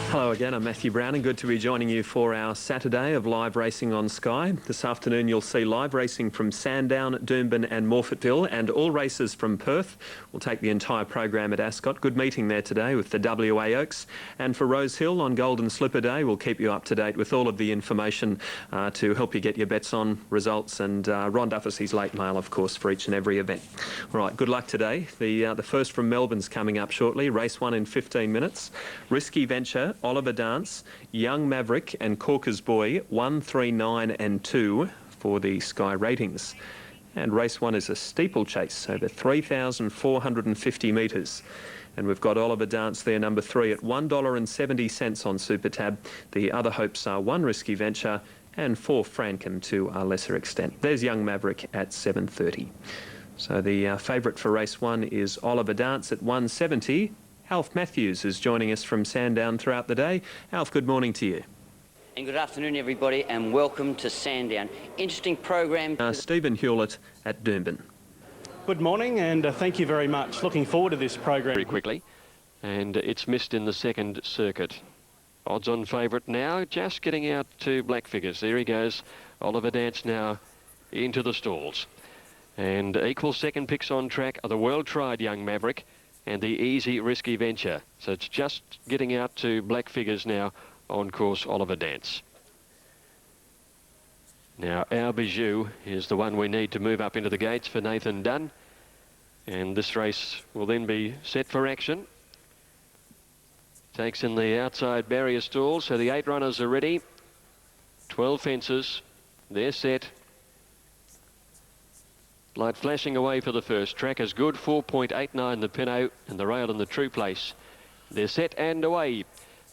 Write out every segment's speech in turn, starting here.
Hello again, I'm Matthew Brown and good to be joining you for our Saturday of live racing on Sky. This afternoon you'll see live racing from Sandown, Doomben and Morphettville, and all races from Perth. We'll take the entire program at Ascot. Good meeting there today with the WA Oaks. And for Rose Hill on Golden Slipper Day, we'll keep you up to date with all of the information to help you get your bets on, results, and Ron Duffy's late mail, of course, for each and every event. All right, good luck today. The first from Melbourne's coming up shortly. Race 1 in 15 minutes. Risky Venture, Oliver Dance, Young Maverick and Corker's Boy, 1, 3, 9 and 2 for the Sky ratings. And race 1 is a steeplechase over 3,450 metres. And we've got Oliver Dance there, number 3, at $1.70 on Super Tab. The other hopes are 1 Risky Venture and 4 Frankham to a lesser extent. There's Young Maverick at $7.30. So the favourite for race 1 is Oliver Dance at $1.70. Alf Matthews is joining us from Sandown throughout the day. Alf, good morning to you. And good afternoon, everybody, and welcome to Sandown. Interesting program. Stephen Hewlett at Doomben. Good morning, and thank you very much. Looking forward to this program. Very quickly, and it's missed in the second circuit. Odds-on favourite now, just getting out to black figures. There he goes. Oliver Dance now into the stalls. And equal second picks on track are the well-tried Young Maverick and the easy Risky Venture. So it's just getting out to black figures now on course Oliver Dance. Now Our Bijou is the one we need to move up into the gates for Nathan Dunn. And this race will then be set for action. Takes in the outside barrier stall, so the 8 runners are ready. 12 fences, they're set. Light flashing away for the first. Track is good, 4.89 the Pinot and the rail in the true place. They're set and away.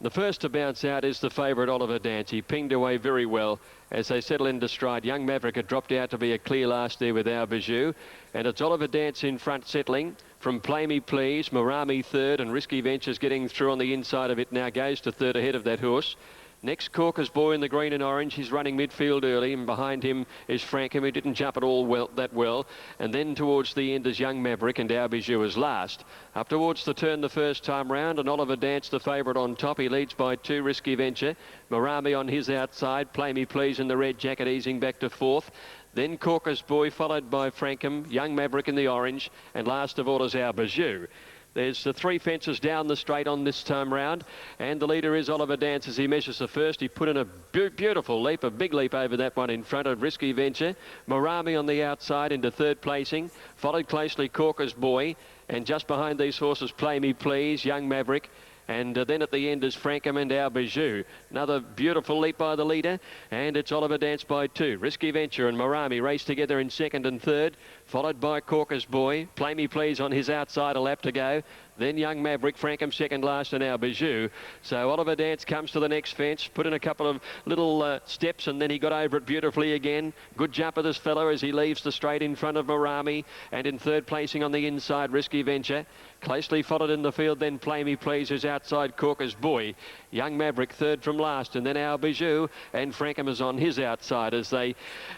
The first to bounce out is the favourite Oliver Dance. He pinged away very well as they settle into stride. Young Maverick had dropped out to be a clear last there with Our Bijou. And it's Oliver Dance in front settling from Play Me Please, Marami third, and Risky Ventures getting through on the inside of it now goes to third ahead of that horse. Next, Corker's Boy in the green and orange. He's running midfield early, and behind him is Frankham, who didn't jump at all that well. And then towards the end is Young Maverick, and Our Bijou is last. Up towards the turn the first time round, and Oliver Dance, the favourite on top. He leads by 2, Risky Venture. Marami on his outside. Play Me Please in the red jacket, easing back to 4th. Then Corker's Boy, followed by Frankham, Young Maverick in the orange, and last of all is Our Bijou. There's the 3 fences down the straight on this time round, and the leader is Oliver Dance as he measures the first. He put in a beautiful leap, a big leap over that one in front of Risky Venture. Marami on the outside into third placing, followed closely Corker's Boy, and just behind these horses Play Me Please, Young Maverick, and then at the end is Frankham and Our Bijou. Another beautiful leap by the leader, and it's Oliver Dance by 2. Risky Venture and Marami race together in second and third, followed by Corker's Boy. Play Me Please on his outside, a lap to go. Then Young Maverick, Frankham second last, and Our Bijou. So Oliver Dance comes to the next fence, put in a couple of little steps, and then he got over it beautifully again. Good jump of this fellow as he leaves the straight in front of Marami, and in third placing on the inside, Risky Venture. Closely followed in the field, then Play Me Please, who's outside Corker's Boy. Young Maverick third from last, and then Our Bijou, and Frankham is on his outside as they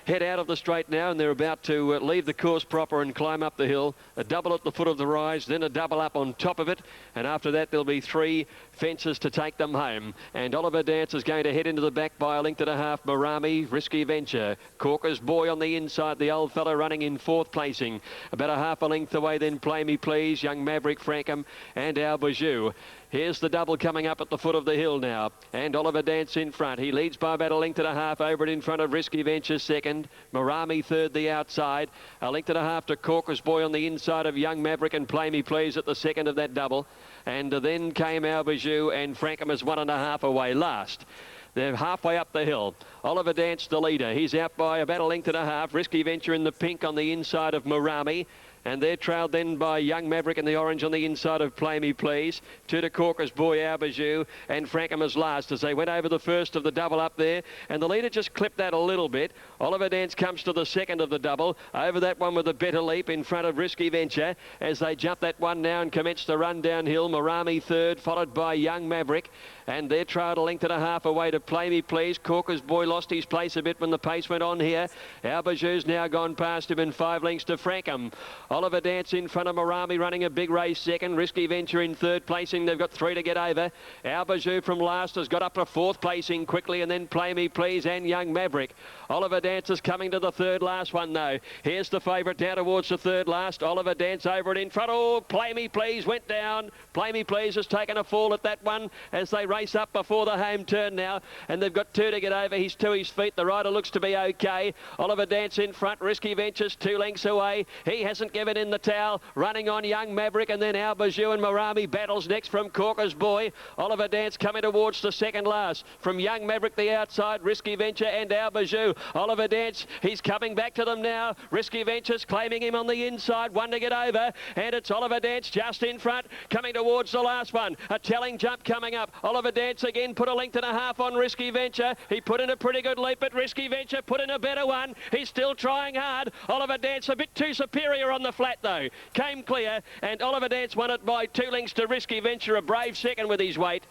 head out of the straight now, and they're about to leave the course proper and climb up the hill. A double at the foot of the rise, then a double up on top of it, and after that there'll be 3 fences to take them home. And Oliver Dance is going to head into the back by a length and a half. Marami, Risky Venture, Corker's Boy on the inside, the old fellow running in 4th placing. About a half a length away then Play Me Please, Young Maverick, Frankham and Our Bijou. Here's the double coming up at the foot of the hill now, and Oliver Dance in front. He leads by about a length and a half over it in front of Risky Venture second. Marami third the outside. A length and a half to Corker's Boy on the inside of Young Maverick and Play Me Please at the second of that double. And then came Our Bijou, and Frankham is 1.5 away last. They're halfway up the hill. Oliver Dance the leader. He's out by about a length and a half. Risky Venture in the pink on the inside of Marami. And they're trailed then by Young Maverick in the orange on the inside of Play Me Please. 2 to Corker's Boy, Our Bijou, and Frankham is last as they went over the first of the double up there. And the leader just clipped that a little bit. Oliver Dance comes to the second of the double. Over that one with a better leap in front of Risky Venture as they jump that one now and commence to run downhill. Marami third, followed by Young Maverick. And they're trailed a length and a half away to Play Me Please. Corker's Boy lost his place a bit when the pace went on here. Our Bijou's now gone past him in 5 lengths to Frankham. Oliver Dance in front of Marami running a big race second. Risky Venture in third placing. They've got 3 to get over. Albajou from last has got up to 4th placing quickly, and then Play Me Please and Young Maverick. Oliver Dance is coming to the third last one though. Here's the favourite down towards the third last. Oliver Dance over it in front. Oh, Play Me Please went down. Play Me Please has taken a fall at that one as they race up before the home turn now, and they've got 2 to get over. He's to his feet. The rider looks to be okay. Oliver Dance in front. Risky Ventures 2 lengths away. He hasn't given in the towel. Running on Young Maverick, and then Albajou and Marami battles next from Corker's Boy. Oliver Dance coming towards the second last. From Young Maverick the outside, Risky Venture and Albajou. Oliver Dance, he's coming back to them now. Risky Ventures claiming him on the inside. 1 to get over, and it's Oliver Dance just in front, coming towards the last one. A telling jump coming up. Oliver Dance again put a length and a half on Risky Venture. He put in a pretty good leap, but Risky Venture put in a better one. He's still trying hard. Oliver Dance a bit too superior on the flat though. Came clear, and Oliver Dance won it by 2 lengths to Risky Venture, a brave second with his weight.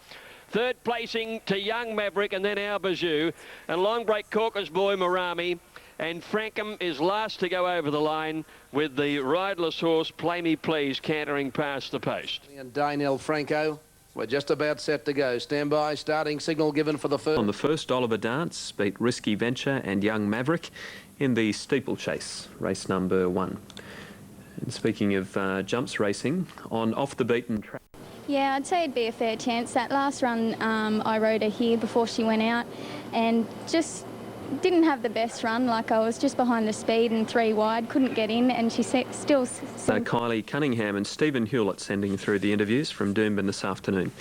Third placing to Young Maverick, and then Albajou, and long break Corker's Boy Marami, and Frankham is last to go over the line with the riderless horse Play Me Please cantering past the post. And Daynell Franco, we're just about set to go. Stand by, starting signal given for the first. On the first, Oliver Dance beat Risky Venture and Young Maverick in the steeplechase, race number 1. And speaking of jumps racing, on off the beaten track. Yeah, I'd say it'd be a fair chance. That last run, I rode her here before she went out, and just didn't have the best run. Like, I was just behind the speed and 3 wide, couldn't get in, and she still... Kylie Cunningham and Stephen Hewlett sending through the interviews from Doomben this afternoon.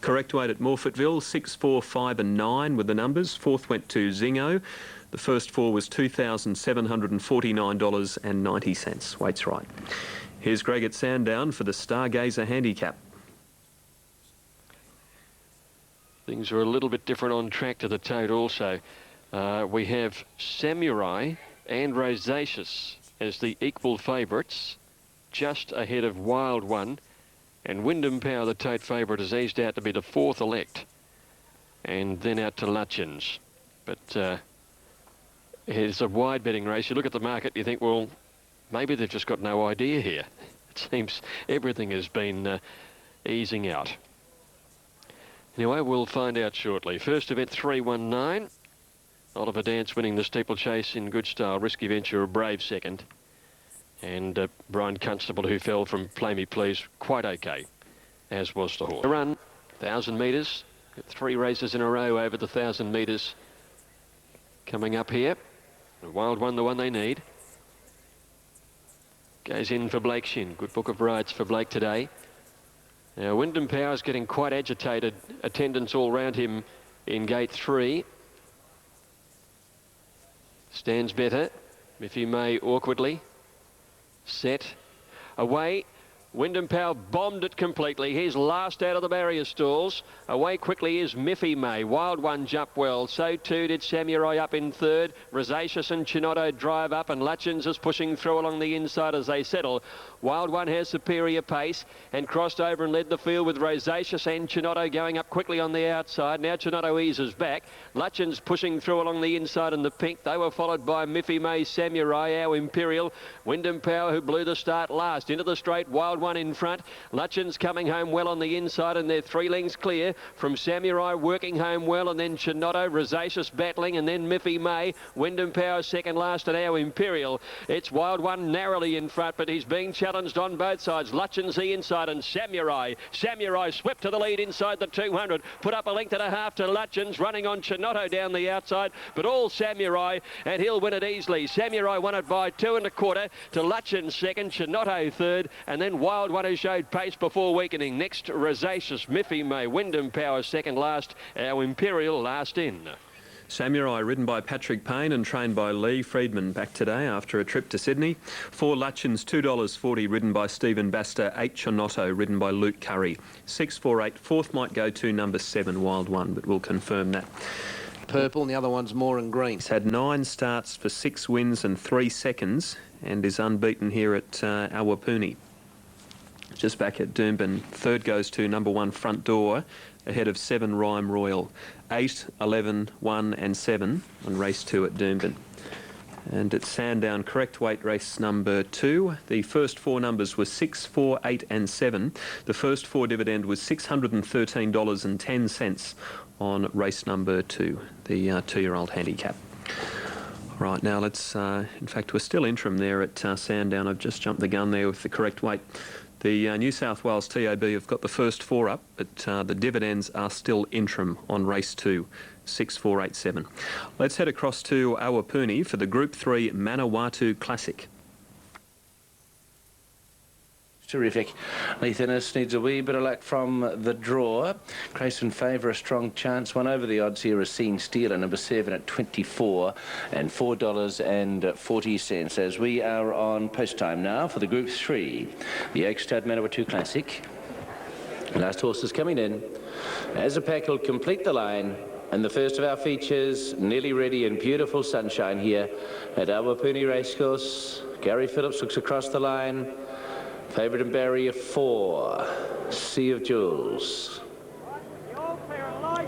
Correct weight at Morphettville, 6, 4, 5 and 9 with the numbers. 4th went to Zingo. The first 4 was $2,749.90. Weight's right. Here's Greg at Sandown for the Stargazer Handicap. Things are a little bit different on track to the tote also. We have Samurai and Rosaceous as the equal favourites, just ahead of Wild One, and Wyndham Power, the tote favourite, has eased out to be the 4th elect, and then out to Lutchins. But it's a wide betting race. You look at the market, you think, well, maybe they've just got no idea here. It seems everything has been easing out. Anyway, we'll find out shortly. First event 319. Oliver Dance winning the steeplechase in good style. Risky Venture a brave second. And Brian Constable, who fell from Play Me Please, quite okay, as was the horse. The run, 1,000 metres. 3 races in a row over the 1,000 metres. Coming up here. The Wild One, the one they need. Goes in for Blake Shin. Good book of rides for Blake today. Now, Wyndham Power's getting quite agitated. Attendance all round him in gate 3. Stands better, if he may, awkwardly. Set. Away. Wyndham Power bombed it completely. He's last out of the barrier stalls. Away quickly is Miffy May. Wild One jump well. So too did Samurai up in third. Rosaceous and Chinotto drive up, and Lutchins is pushing through along the inside as they settle. Wild One has superior pace and crossed over and led the field with Rosaceous and Chinotto going up quickly on the outside. Now Chinotto eases back. Lutchins pushing through along the inside in the pink. They were followed by Miffy May, Samurai, our Imperial. Wyndham Power, who blew the start last. Into the straight, Wild One in front. Lutchins coming home well on the inside, and they're 3 lengths clear from Samurai, working home well, and then Chinotto, Rosaceous battling, and then Miffy May. Wyndham Power second last, and our Imperial. It's Wild One narrowly in front, but he's being challenged on both sides. Lutchins the inside, and Samurai swept to the lead inside the 200, put up a length and a half to Lutchins, running on Chinotto down the outside, but all Samurai, and he'll win it easily. Samurai won it by 2 1/4 to Lutchins second, Chinotto third, and then Wild One, who showed pace before weakening. Next, Rosaceous, Miffy May, Wyndham Power second last, our Imperial last in. Samurai ridden by Patrick Payne and trained by Lee Friedman back today after a trip to Sydney. 4 Lutchins, $2.40 ridden by Stephen Baster. 8 Chinotto ridden by Luke Curry. 6, 4, 8. 4th might go to number 7 Wild One, but we'll confirm that. Purple, and the other one's more in green. He's had 9 starts for 6 wins and 3 seconds and is unbeaten here at Awapuni. Just back at Doomben. 3rd goes to number 1 Front Door, ahead of 7 Rhyme Royal. 8, 11, 1 and 7 on race 2 at Doomben. And at Sandown, correct weight race number 2. The first 4 numbers were 6, 4, 8 and 7. The first 4 dividend was $613.10 on race number 2, the 2-year-old handicap. Right, now let's, in fact, we're still interim there at Sandown. I've just jumped the gun there with the correct weight. The New South Wales TAB have got the first 4 up, but the dividends are still interim on race 2. 6487. Let's head across to Awapuni for the Group 3 Manawatu Classic. Terrific. Leith Innes needs a wee bit of luck from the draw. Grace in favour, a strong chance. One over the odds here is Seen Stealer, number 7 at 24 and $4.40 as we are on post time now for the Group 3, the Oak Stud Manawatu Classic. Last horse is coming in. As a pack will complete the line. And the first of our features, nearly ready in beautiful sunshine here at Awapuni Racecourse. Gary Phillips looks across the line. Favourite in barrier 4, Sea of Jewels.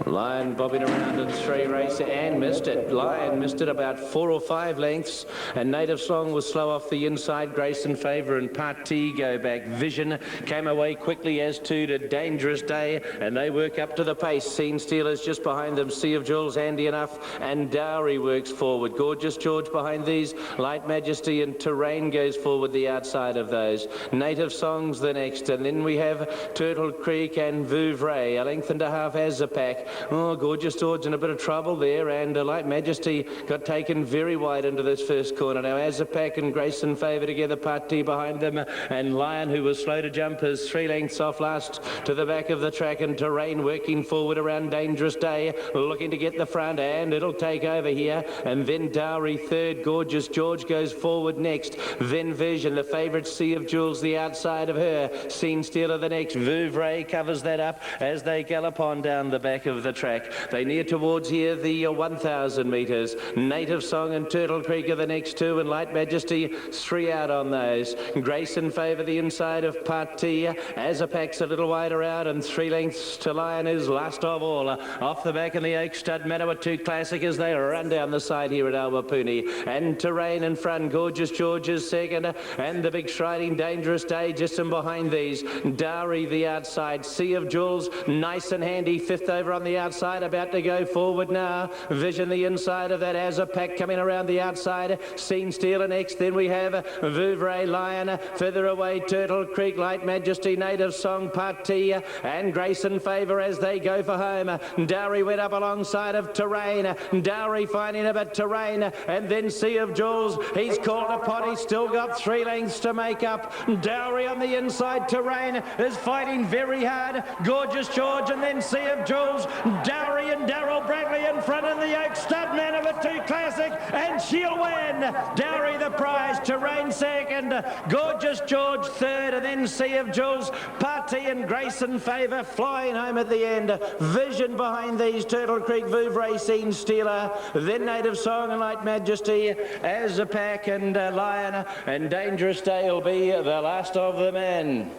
Lion bobbing around in 3 race and missed it. Lion missed it about 4 or 5 lengths, and Native Song was slow off the inside. Grace in favour and Party go back. Vision came away quickly as to Dangerous Day, and they work up to the pace. Scene Stealers just behind them. Sea of Jewels handy enough, and Dowry works forward. Gorgeous George behind these. Light Majesty and Terrain goes forward the outside of those. Native Song's the next, and then we have Turtle Creek and Vouvray, a length and a half as a pack. Oh, Gorgeous George in a bit of trouble there, and Light Majesty got taken very wide into this first corner. Now Azapac and Grace in favour together, Party behind them, and Lion, who was slow to jump, is 3 lengths off last to the back of the track, and Terrain working forward around Dangerous Day, looking to get the front, and it'll take over here, and then Dowry third. Gorgeous George goes forward next, then Vision, the favourite Sea of Jewels the outside of her, Scene Stealer the next. Vouvray covers that up as they gallop on down the back of the track. They near towards here the 1,000 metres. Native Song and Turtle Creek are the next 2, and Light Majesty 3 out on those. Grace in favour the inside of Party. Azapac's a little wider out, and 3 lengths to Lion is last of all. Off the back in the Oak Stud Manawatu Classic as they run down the side here at Awapuni. And Terrain in front. Gorgeous George is second, and the big striding Dangerous Day just in behind these. Dowry the outside. Sea of Jewels nice and handy, 5th over on the outside, about to go forward now. Vision the inside of that Azapac coming around the outside. Scene Stealer next. Then we have Vouvray, Lion. Further away, Turtle Creek, Light Majesty, Native Song, Party, and Grace in favour as they go for home. Dowry went up alongside of Terrain. Dowry finding a bit Terrain, and then Sea of Jewels. He's called upon. He's still got 3 lengths to make up. Dowry on the inside. Terrain is fighting very hard. Gorgeous George, and then Sea of Jewels. Dowry and Darryl Bradley in front in the Oak Stud Manawatu Classic, and she'll win. Dowry the prize, Terrain second, Gorgeous George third, and then Sea of Jewels, Party and Grace in favour, flying home at the end. Vision behind these, Turtle Creek, Vouvray, Scene Stealer, then Native Song and Light Majesty, Azapac and Lion, and Dangerous Day will be the last of the men.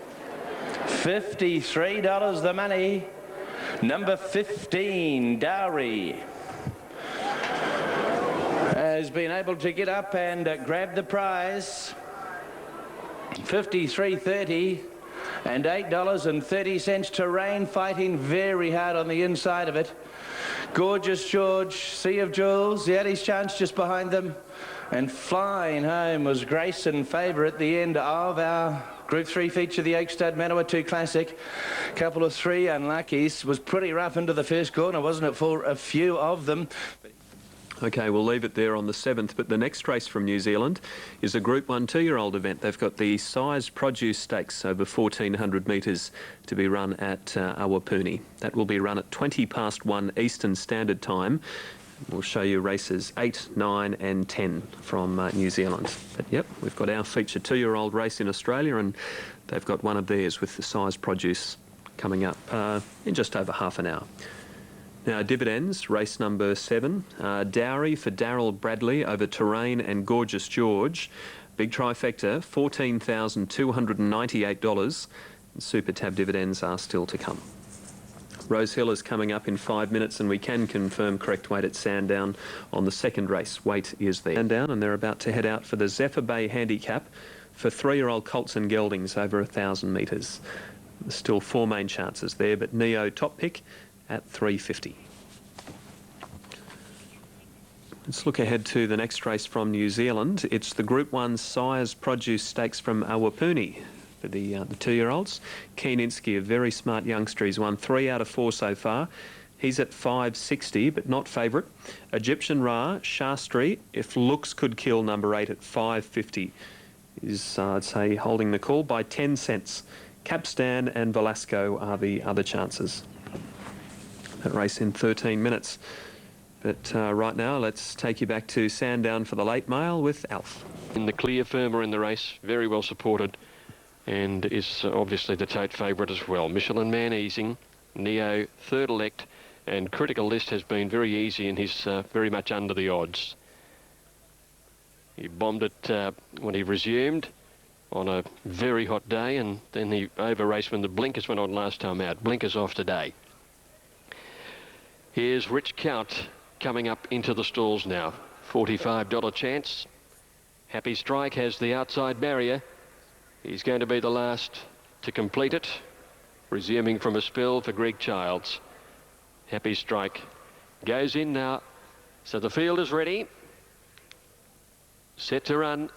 $53 the money. Number 15, Dowry, has been able to get up and grab the prize. 53.30 and $8.30. Terrain fighting very hard on the inside of it. Gorgeous George, Sea of Jewels, he had his chance just behind them, and flying home was Grace in favour at the end of our Group 3 feature, the Oak Stud Manawatu Classic. Couple of 3 unluckies. Was pretty rough into the first corner, wasn't it, for a few of them? Okay, we'll leave it there on the 7th, but the next race from New Zealand is a Group 1 2-year-old event. They've got the Size Produce Stakes over 1,400 metres to be run at Awapuni. That will be run at 1:20 Eastern Standard Time. We'll show you races 8, 9 and 10 from New Zealand. But yep, we've got our feature 2-year-old race in Australia, and they've got one of theirs with the Size Produce coming up in just over half an hour. Now, dividends, race number 7. Dowry for Darryl Bradley over Terrain and Gorgeous George. Big trifecta, $14,298. Super Tab dividends are still to come. Rosehill is coming up in 5 minutes, and we can confirm correct weight at Sandown on the second race. Weight is there. Sandown, and they're about to head out for the Zephyr Bay Handicap for 3-year-old colts and geldings over 1,000 metres. There's still 4 main chances there, but Neo top pick at 350. Let's look ahead to the next race from New Zealand. It's the Group 1 Sires Produce Stakes from Awapuni for the 2-year-olds. Keeninski, a very smart youngster. He's won 3 out of 4 so far. He's at 560, but not favourite. Egyptian Ra, Shastri, if looks could kill, number 8 at 550. Is, I'd say, holding the call by 10 cents. Capstan and Velasco are the other chances. That race in 13 minutes. But right now, let's take you back to Sandown for the late mail with Alf. In the clear firmer in the race, very well supported, and is obviously the tote favourite as well. Michelin Man easing, Neo third elect, and Critical List has been very easy, and he's very much under the odds. He bombed it when he resumed on a very hot day, and then he over-raced when the blinkers went on last time out. Blinkers off today. Here's Rich Count coming up into the stalls now. $45 chance. Happy Strike has the outside barrier. He's going to be the last to complete it. Resuming from a spill for Greg Childs. Happy Strike goes in now. So the field is ready. Set to run.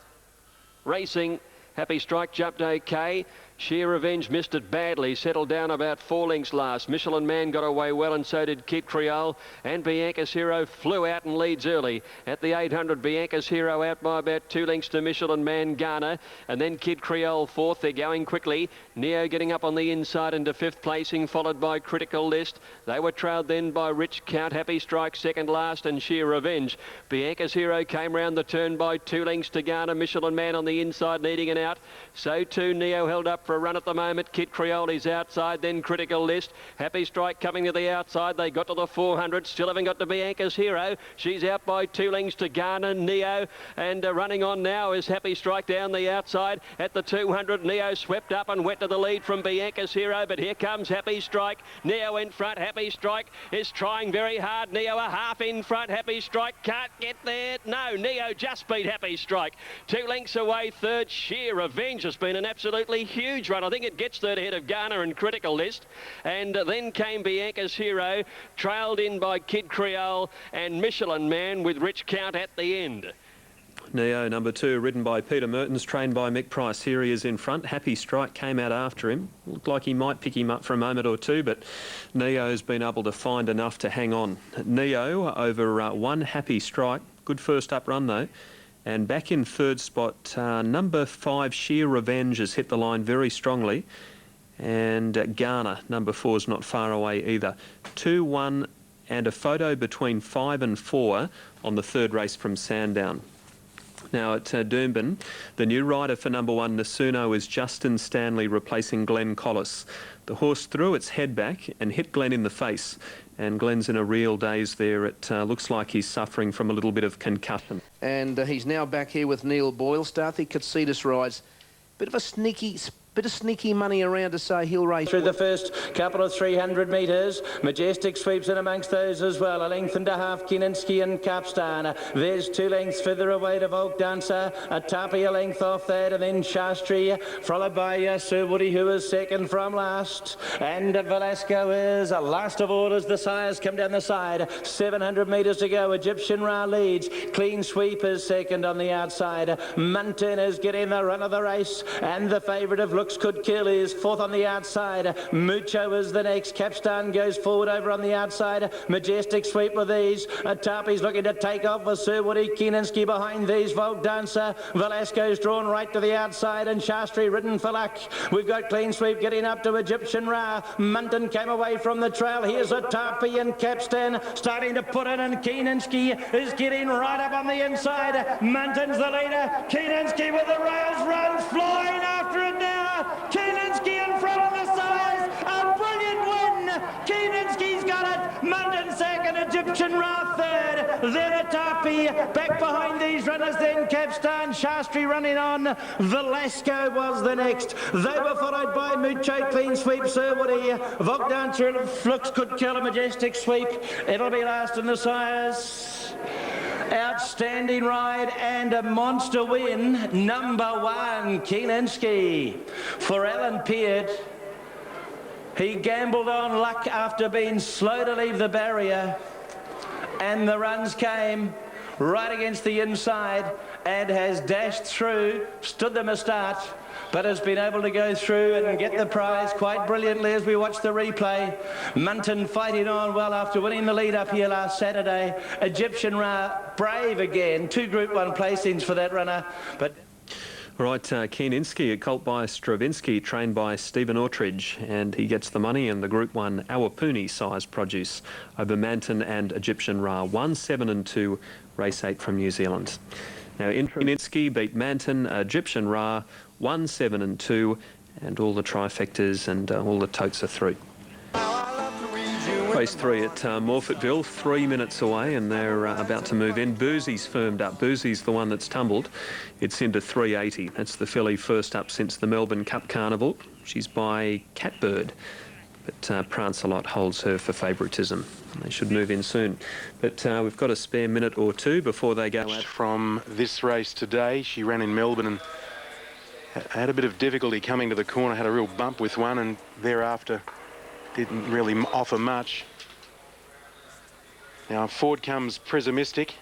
Racing. Happy Strike jumped okay. Sheer Revenge missed it badly, settled down about 4 lengths last. Michelin Man got away well, and so did Kid Creole. And Bianca's Hero flew out and leads early. At the 800, Bianca's Hero out by about 2 lengths to Michelin Man, Garner. And then Kid Creole fourth. They're going quickly. Neo getting up on the inside into 5th placing, followed by Critical List. They were trailed then by Rich Count. Happy Strike second last, and Sheer Revenge. Bianca's Hero came round the turn by 2 lengths to Garner. Michelin Man on the inside needing an out. So too Neo held up for a run at the moment. Kid Creole is outside, then Critical List. Happy Strike coming to the outside. They got to the 400. Still haven't got to Bianca's Hero. She's out by 2 lengths to Garner, Neo. And running on now is Happy Strike down the outside. At the 200, Neo swept up and went to the lead from Bianca's Hero. But here comes Happy Strike. Neo in front. Happy Strike is trying very hard. Neo a half in front. Happy Strike can't get there. No, Neo just beat Happy Strike. 2 lengths away, third. Sheer Revenge has been an absolutely huge run. I think it gets third ahead of Garner and Critical List. And then came Bianca's Hero, trailed in by Kid Creole and Michelin Man with Rich Count at the end. Neo, number 2, ridden by Peter Mertens, trained by Mick Price. Here he is in front. Happy Strike came out after him. Looked like he might pick him up for a moment or two, but Neo's been able to find enough to hang on. Neo over 1 Happy Strike. Good first up run though. And back in third spot, number 5, Sheer Revenge, has hit the line very strongly. And Garner, number 4, is not far away either. 2, 1, and a photo between 5 and 4 on the third race from Sandown. Now at Doomben, the new rider for number 1, Nasuno, is Justin Stanley, replacing Glenn Collis. The horse threw its head back and hit Glenn in the face. And Glenn's in a real daze there. It looks like he's suffering from a little bit of concussion. And he's now back here with Neil Boyle. Starthy Katsitas rides. Bit of sneaky money around to say he'll race. Through the first couple of 300 metres. Majestic sweeps in amongst those as well. A length and a half, Keeninski and Capstan. There's 2 lengths further away to Volk Dancer. A Tapi a length off that, and then Shastri, followed by Sir Woody, who is second from last. And Velasco is last of all as the sires come down the side. 700 metres to go. Egyptian Ra leads. Clean Sweep is second on the outside. Muntin is getting the run of the race, and the favourite of Looks Could Kill is fourth on the outside. Mucho is the next. Capstan goes forward over on the outside. Majestic Sweep with these. Tapi's looking to take off with Sir Woody. Keeninski behind these. Volk Dancer. Velasco's drawn right to the outside, and Shastri ridden for luck. We've got Clean Sweep getting up to Egyptian Ra. Muntin came away from the trail. Here's a Tapi and Capstan starting to put in, and Keeninski is getting right up on the inside. Muntin's the leader. Keeninski with the rails runs, flying after it now. Keeninski in front of the size. A brilliant win. Keeninski's got it. Muntin second. Egyptian Ra third. Then Atapi, back behind these runners, then Capstan, Shastri running on. Velasco was the next. They were followed by Mucho, Clean Sweep, Sirwoody, Vogue Dancer, Flux Could Kill, a Majestic Sweep. It'll be last in the sires. Outstanding ride and a monster win. Number 1, Kieninski. For Alan Peart, he gambled on luck after being slow to leave the barrier, and the runs came right against the inside and has dashed through, stood them a start, but has been able to go through and get the prize quite brilliantly as we watch the replay. Munton fighting on well after winning the lead up here last Saturday. Egyptian Ra, brave again, 2 Group 1 placings for that runner, but... All right, Kieninski, a colt by Stravinsky, trained by Stephen Ortridge, and he gets the money in the Group 1 Awapuni size produce over Manton and Egyptian Ra, 1, 7 and 2, race 8 from New Zealand. Now, Kieninski beat Manton, Egyptian Ra, 1, 7 and 2, and all the trifectas and all the totes are through. Race 3 at Morphettville, 3 minutes away, and they're about to move in. Boosie's firmed up. Boosie's the one that's tumbled. It's into 380. That's the filly first up since the Melbourne Cup Carnival. She's by Catbird, but Prancelot holds her for favouritism. They should move in soon. But we've got a spare minute or two before they go out. From this race today, she ran in Melbourne and had a bit of difficulty coming to the corner, had a real bump with one, and thereafter didn't really offer much. Now forward comes Prismistic.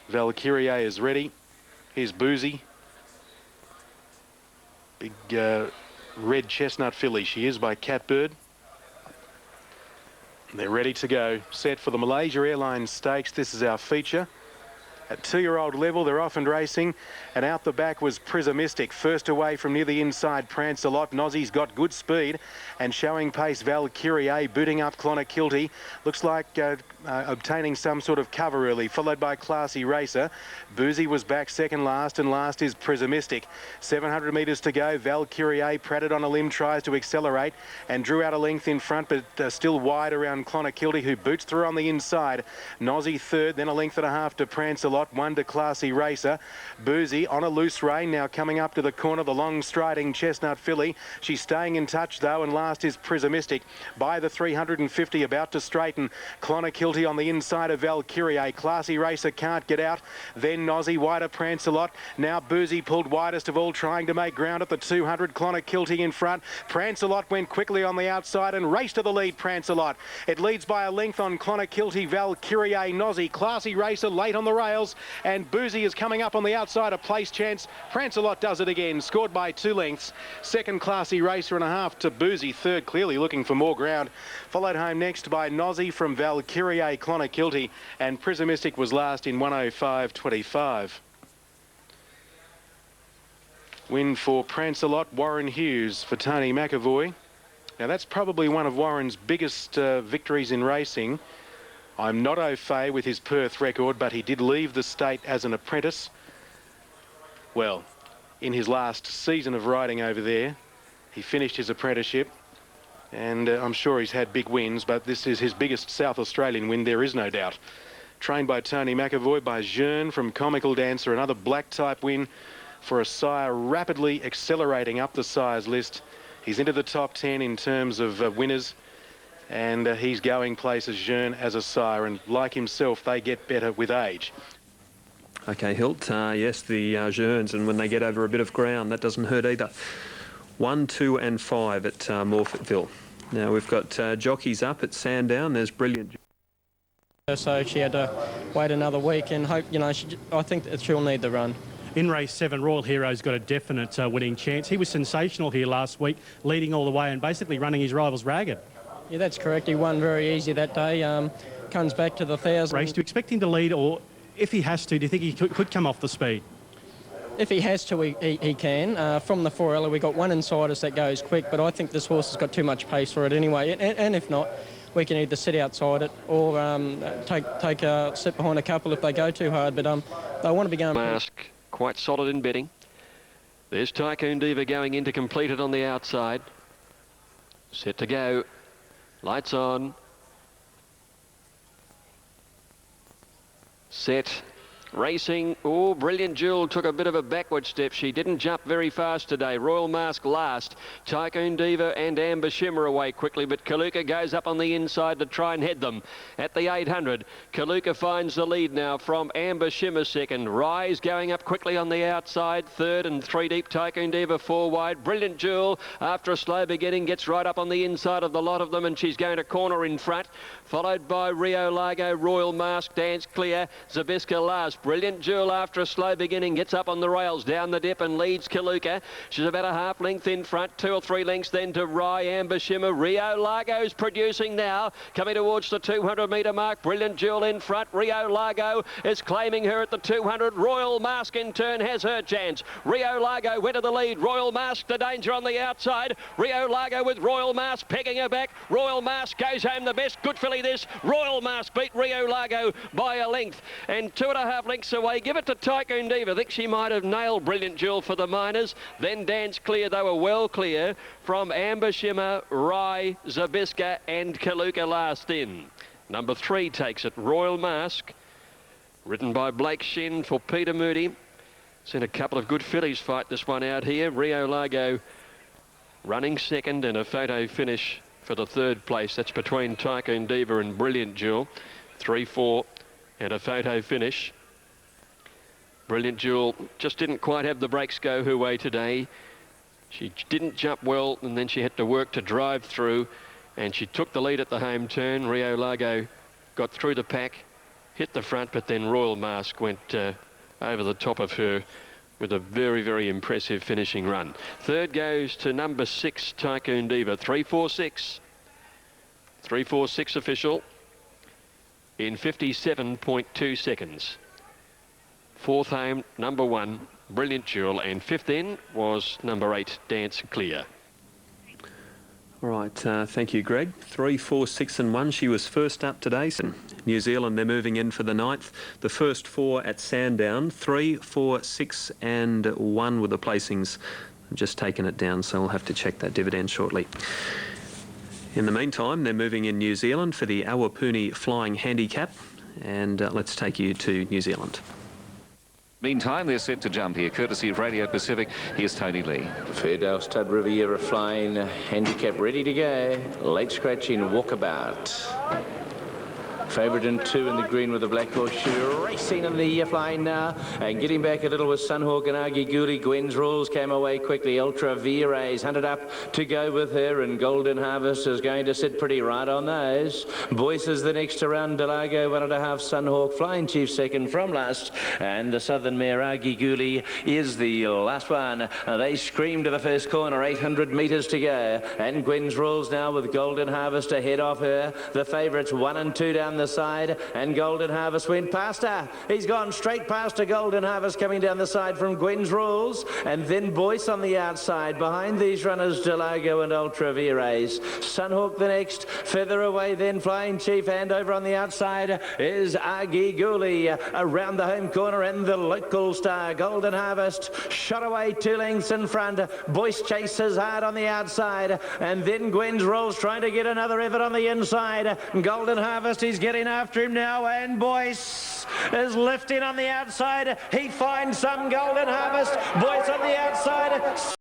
Valkyrie is ready. Here's Boozy. Big red chestnut filly she is by Catbird. They're ready to go. Set for the Malaysia Airlines Stakes. This is our feature. At 2-year-old level, they're off and racing, and out the back was Prismistic. First away from near the inside, Prancelot. Nozzie's got good speed and showing pace. Valkyrie booting up Clonakilty. Looks like obtaining some sort of cover early, followed by Classy Racer. Boozy was back second last, and last is Prismistic. 700 metres to go. Valkyrie pratted on a limb, tries to accelerate and drew out a length in front, but still wide around Clonakilty, who boots through on the inside. Nozzie third, then a length and a half to Prancelot, 1 to Classy Racer. Boozy on a loose rein, now coming up to the corner, the long striding chestnut filly. She's staying in touch though, and last is Prismistic. By the 350, about to straighten. Clonakilty on the inside of Valkyrie. Classy Racer can't get out. Then Nozzie, wider Prancelot. Now Boozy pulled widest of all, trying to make ground at the 200. Clonakilty in front. Prancelot went quickly on the outside and raced to the lead, Prancelot. It leads by a length on Clonakilty, Valkyrie, Nozzie. Classy Racer late on the rails, and Boozy is coming up on the outside, a place chance. Prancelot does it again, scored by 2 lengths. Second, Classy Racer and a half to Boozy. Third, clearly looking for more ground. Followed home next by Nozzie from Valkyrie, Clonakilty, and Prismistic was last in 105.25. Win for Prancelot, Warren Hughes for Tony McAvoy. Now that's probably one of Warren's biggest victories in racing. I'm not au fait with his Perth record, but he did leave the state as an apprentice. Well, in his last season of riding over there, he finished his apprenticeship, and I'm sure he's had big wins, but this is his biggest South Australian win, there is no doubt. Trained by Tony McAvoy, by Jean from Comical Dancer, another black type win for a sire rapidly accelerating up the sires list. He's into the top 10 in terms of winners, and he's going places, Jean, as a sire, and like himself, they get better with age. Okay, Hilt, yes, the Jearns, and when they get over a bit of ground, that doesn't hurt either. 1, 2 and 5 at Morphettville. Now we've got jockeys up at Sandown. There's Brilliant. So she had to wait another week and hope, you know, I think that she'll need the run. In race 7, Royal Hero's got a definite winning chance. He was sensational here last week, leading all the way and basically running his rivals ragged. Yeah, that's correct. He won very easy that day. Comes back to the 1,000. Race, do you expect him to lead, or if he has to, do you think he could come off the speed? If he has to, he can. From the 4L, we got one inside us that goes quick, but I think this horse has got too much pace for it anyway. And if not, we can either sit outside it or take a sit behind a couple if they go too hard. But they want to be going. Mask quite solid in betting. There's Tycoon Diva going in to complete it on the outside. Set to go. Lights on. Set. Racing. Oh, Brilliant Jewel took a bit of a backward step. She didn't jump very fast today. Royal Mask last. Tycoon Diva and Amber Shimmer away quickly, but Kaluka goes up on the inside to try and head them at the 800. Kaluka finds the lead now from Amber Shimmer second. Rise going up quickly on the outside. Third and 3 deep. Tycoon Diva 4 wide. Brilliant Jewel, after a slow beginning, gets right up on the inside of the lot of them, and she's going to corner in front. Followed by Rio Largo, Royal Mask, Dance Clear, Zabisca last. Brilliant Jewel, after a slow beginning, gets up on the rails, down the dip and leads Kaluka. She's about a half length in front, 2 or 3 lengths then to Rye, Amber Shimmer. Rio Largo's producing now, coming towards the 200 metre mark. Brilliant Jewel in front. Rio Largo is claiming her at the 200. Royal Mask in turn has her chance. Rio Largo went to the lead. Royal Mask the danger on the outside. Rio Largo with Royal Mask pegging her back. Royal Mask goes home the best. Good filly this. Royal Mask beat Rio Largo by a length, and 2.5 lengths away. Give it to Tycoon Diva. I think she might have nailed Brilliant Jewel for the minors. Then Dance Clear. They were well clear from Amber Shimmer, Rye, Zabisca and Kaluka last in. Number 3 takes it. Royal Mask, ridden by Blake Shin for Peter Moody. Seen a couple of good fillies fight this one out here. Rio Largo running second, and a photo finish for the 3rd place. That's between Tycoon Diva and Brilliant Jewel. 3-4 and a photo finish. Brilliant Jewel just didn't quite have the brakes go her way today. She didn't jump well, and then she had to work to drive through, and she took the lead at the home turn. Rio Largo got through the pack, hit the front, but then Royal Mask went over the top of her with a very, very impressive finishing run. 3rd goes to number 6, Tycoon Diva. 3-4-6. 3-4-6 official in 57.2 seconds. 4th home, number 1, Brilliant Jewel, and 5th in was number 8, Dance Clear. All right, thank you, Greg. 3, 4, 6 and 1. She was first up today. New Zealand, they're moving in for the 9th. The first 4 at Sandown. 3, 4, 6 and 1 were the placings. I've just taken it down, so we'll have to check that dividend shortly. In the meantime, they're moving in New Zealand for the Awapuni Flying Handicap. And let's take you to New Zealand. Meantime, they're set to jump here, courtesy of Radio Pacific. Here's Tony Lee. Fairdale Stud Riviera Flying Handicap ready to go. Late scratching Walkabout. Favourite in 2 in the green with the black horse. Racing in the flying now, and getting back a little with Sunhawk and Agi Guli. Gwen's Rules came away quickly. Ultra Vires hunted up to go with her, and Golden Harvest is going to sit pretty right on those. Boyce is the next around. Delago 1.5. Sunhawk Flying Chief second from last, and the Southern Mare Agi Guli is the last one. They scream to the first corner. 800 metres to go, and Gwen's Rules now with Golden Harvest ahead of her. The favourites 1 and 2 down the side, and Golden Harvest went past her. He's gone straight past her. Golden Harvest coming down the side from Gwen's Rules, and then Boyce on the outside. Behind these runners, Delago and Ultra Vires. Sunhawk the next, further away then Flying Chief, and over on the outside is Agi Guli. Around the home corner, and the local star Golden Harvest shot away 2 lengths in front. Boyce chases hard on the outside, and then Gwen's Rules trying to get another effort on the inside. Golden Harvest is getting after him now, and Boyce is lifting on the outside. He finds some. Golden Harvest, Boyce on the outside.